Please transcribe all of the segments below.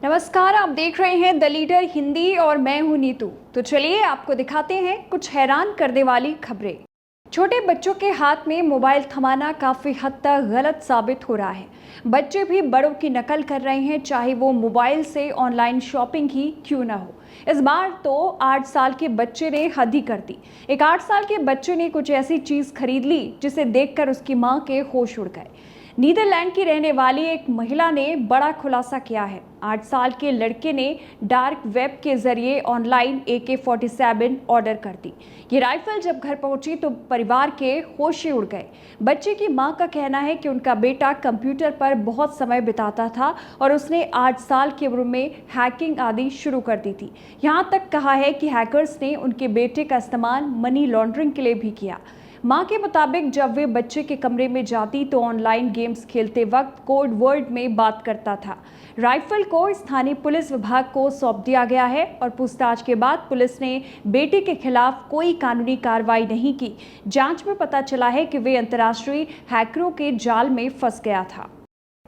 नमस्कार, आप देख रहे हैं द लीडर हिंदी और मैं हूं नीतू। तो चलिए आपको दिखाते हैं कुछ हैरान करने वाली खबरें। छोटे बच्चों के हाथ में मोबाइल थमाना काफ़ी हद तक गलत साबित हो रहा है। बच्चे भी बड़ों की नकल कर रहे हैं, चाहे वो मोबाइल से ऑनलाइन शॉपिंग ही क्यों ना हो। इस बार तो 8 साल के बच्चे ने हद ही कर दी। एक 8 साल के बच्चे ने कुछ ऐसी चीज़ खरीद ली जिसे देखकर उसकी माँ के होश उड़ गए। नीदरलैंड की रहने वाली एक महिला ने बड़ा खुलासा किया है। 8 साल के लड़के ने डार्क वेब के जरिए ऑनलाइन AK-47 ऑर्डर कर दी। ये राइफल जब घर पहुंची तो परिवार के होश ही उड़ गए। बच्चे की मां का कहना है कि उनका बेटा कंप्यूटर पर बहुत समय बिताता था और उसने 8 साल की उम्र में हैकिंग आदि शुरू कर दी थी। यहां तक कहा है कि हैकर्स ने उनके बेटे का इस्तेमाल मनी लॉन्ड्रिंग के लिए भी किया। मां के मुताबिक जब वे बच्चे के कमरे में जाती तो ऑनलाइन गेम्स खेलते वक्त कोड वर्ड में बात करता था। राइफल को स्थानीय पुलिस विभाग को सौंप दिया गया है और पूछताछ के बाद पुलिस ने बेटे के खिलाफ कोई कानूनी कार्रवाई नहीं की। जांच में पता चला है कि वे अंतर्राष्ट्रीय हैकरों के जाल में फंस गया था।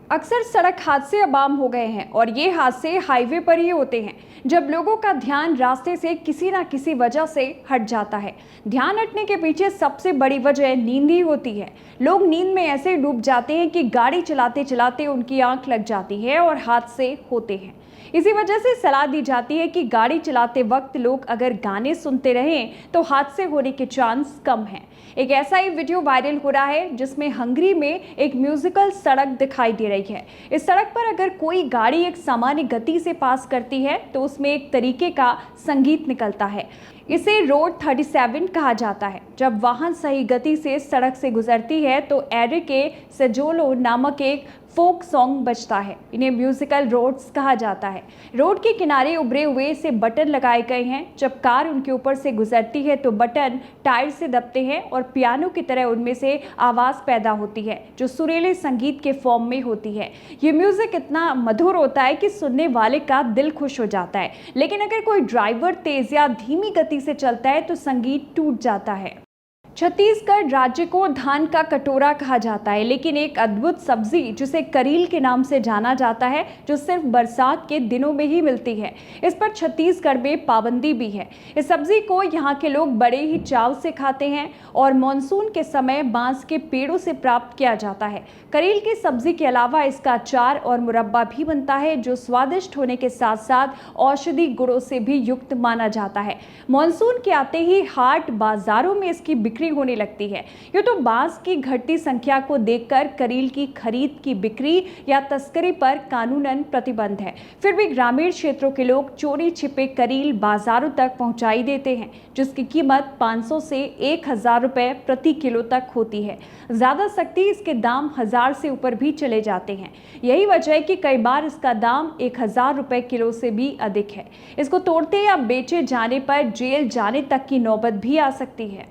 अक्सर सड़क हादसे अब आम हो गए हैं और ये हादसे हाईवे पर ही होते हैं, जब लोगों का ध्यान रास्ते से किसी ना किसी वजह से हट जाता है। ध्यान हटने के पीछे सबसे बड़ी वजह नींद ही होती है। लोग नींद में ऐसे डूब जाते हैं कि गाड़ी चलाते चलाते उनकी आंख लग जाती है और हादसे होते हैं। इसी वजह से सलाह दी जाती है कि गाड़ी चलाते वक्त लोग अगर गाने सुनते रहें तो हादसे होने के चांस कम हैं। एक ऐसा ही वीडियो वायरल हो रहा है जिसमें हंगरी में एक म्यूजिकल सड़क दिखाई दे रही है। इस सड़क पर अगर कोई गाड़ी एक सामान्य गति से पास करती है तो उसमें एक तरीके का संगीत निकलता है। इसे रोड 37 कहा जाता है। जब वाहन सही गति से सड़क से गुजरती है तो एरिके सेजोलो नामक एक फोक सॉन्ग बजता है। इन्हें म्यूजिकल रोड्स कहा जाता है। रोड के किनारे उभरे हुए से बटन लगाए गए हैं। जब कार उनके ऊपर से गुजरती है तो बटन टायर से दबते हैं और पियानो की तरह उनमें से आवाज़ पैदा होती है जो सुरीले संगीत के फॉर्म में होती है। ये म्यूजिक इतना मधुर होता है कि सुनने वाले का दिल खुश हो जाता है, लेकिन अगर कोई ड्राइवर तेज या धीमी गति से चलता है तो संगीत टूट जाता है। छत्तीसगढ़ राज्य को धान का कटोरा कहा जाता है, लेकिन एक अद्भुत सब्जी जिसे करील के नाम से जाना जाता है जो सिर्फ बरसात के दिनों में ही मिलती है, इस पर छत्तीसगढ़ में पाबंदी भी है। इस सब्जी को यहाँ के लोग बड़े ही चाव से खाते हैं और मानसून के समय बांस के पेड़ों से प्राप्त किया जाता है। करील की सब्जी के अलावा इसका अचार और मुरब्बा भी बनता है जो स्वादिष्ट होने के साथ साथ औषधि गुणों से भी युक्त माना जाता है। मानसून के आते ही हाट बाजारों में इसकी बिक्री होने लगती है। ये तो बांस की घटती संख्या को देखकर करील की खरीद की बिक्री या तस्करी पर कानूनन प्रतिबंध है। फिर भी ग्रामीण क्षेत्रों के लोग चोरी छिपे करील बाजारों तक पहुंचाई देते हैं, जिसकी कीमत 500 से 1000 रुपए प्रति किलो तक होती है। ज्यादा सख्ती इसके दाम 1000 से ऊपर भी चले जाते हैं। यही वजह है कि कई बार इसका दाम 1000 रुपए किलो से भी अधिक है। इसको तोड़ते या बेचे जाने पर जेल जाने तक की नौबत भी आ सकती है।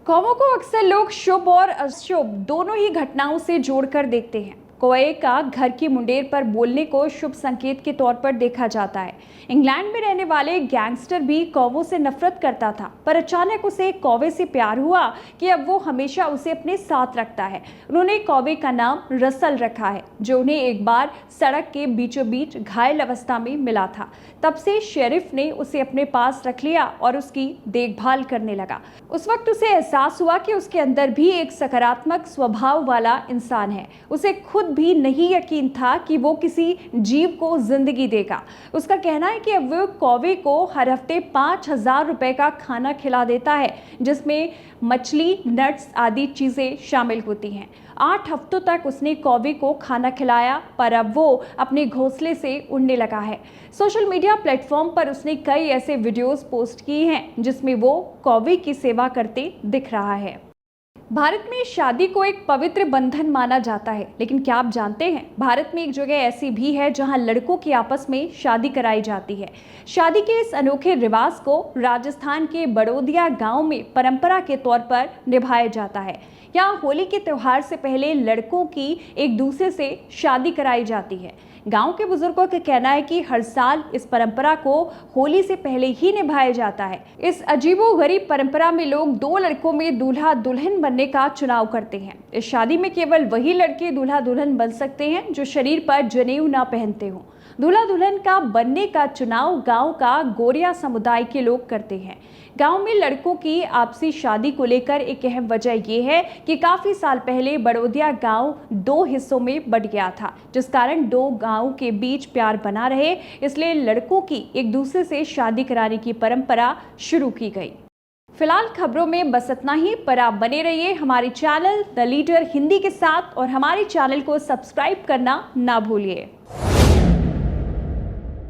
कौवों को अक्सर लोग शुभ और अशुभ दोनों ही घटनाओं से जोड़कर देखते हैं। कौवे का घर की मुंडेर पर बोलने को शुभ संकेत के तौर पर देखा जाता है। इंग्लैंड में रहने वाले गैंगस्टर भी कौवों से नफरत करता था, पर अचानक उसे कौवे से प्यार हुआ कि अब वो हमेशा उसे अपने साथ रखता है। उन्होंने कौवे का नाम रसल रखा है, जो उन्हें एक बार सड़क के बीचों बीच घायल अवस्था में मिला था। तब से शेरिफ ने उसे अपने पास रख लिया और उसकी देखभाल करने लगा। उस वक्त उसे एहसास हुआ कि उसके अंदर भी एक सकारात्मक स्वभाव वाला इंसान है। उसे खुद भी नहीं यकीन था कि वो किसी जीव को जिंदगी देगा। उसका कहना है कि अब वो कौवे को हर हफ्ते 5000 रुपए का खाना खिला देता है, जिसमें मछली, नट्स आदि चीजें शामिल होती हैं। 8 हफ्तों तक उसने कौवे को खाना खिलाया, पर अब वो अपने घोंसले से उड़ने लगा है। सोशल मीडिया प्लेटफॉर्म पर उसने कई ऐसे वीडियोस पोस्ट किए हैं जिसमें वो कौवे की सेवा करते दिख रहा है। भारत में शादी को एक पवित्र बंधन माना जाता है, लेकिन क्या आप जानते हैं भारत में एक जगह ऐसी भी है जहां लड़कों की आपस में शादी कराई जाती है। शादी के इस अनोखे रिवाज को राजस्थान के बड़ौदिया गांव में परंपरा के तौर पर निभाया जाता है। यहाँ होली के त्यौहार से पहले लड़कों की एक दूसरे से शादी कराई जाती है। गांव के बुजुर्गों का कहना है कि हर साल इस परंपरा को होली से पहले ही निभाया जाता है। इस अजीबोगरीब परंपरा में लोग 2 लड़कों में दूल्हा दुल्हन बनने का चुनाव करते हैं। इस शादी में केवल वही लड़के दूल्हा दुल्हन बन सकते हैं जो शरीर पर जनेऊ ना पहनते हों। दूल्हा दुल्हन का बनने का चुनाव गांव का गोरिया समुदाय के लोग करते हैं। गांव में लड़कों की आपसी शादी को लेकर एक अहम वजह यह है कि काफी साल पहले बड़ौदिया गांव 2 हिस्सों में बंट गया था, जिस कारण 2 गांवों के बीच प्यार बना रहे, इसलिए लड़कों की एक दूसरे से शादी कराने की परंपरा शुरू की गई। फिलहाल खबरों में बस इतना ही, पर आप बने रहिए हमारे चैनल द लीडर हिंदी के साथ और हमारे चैनल को सब्सक्राइब करना ना भूलिए।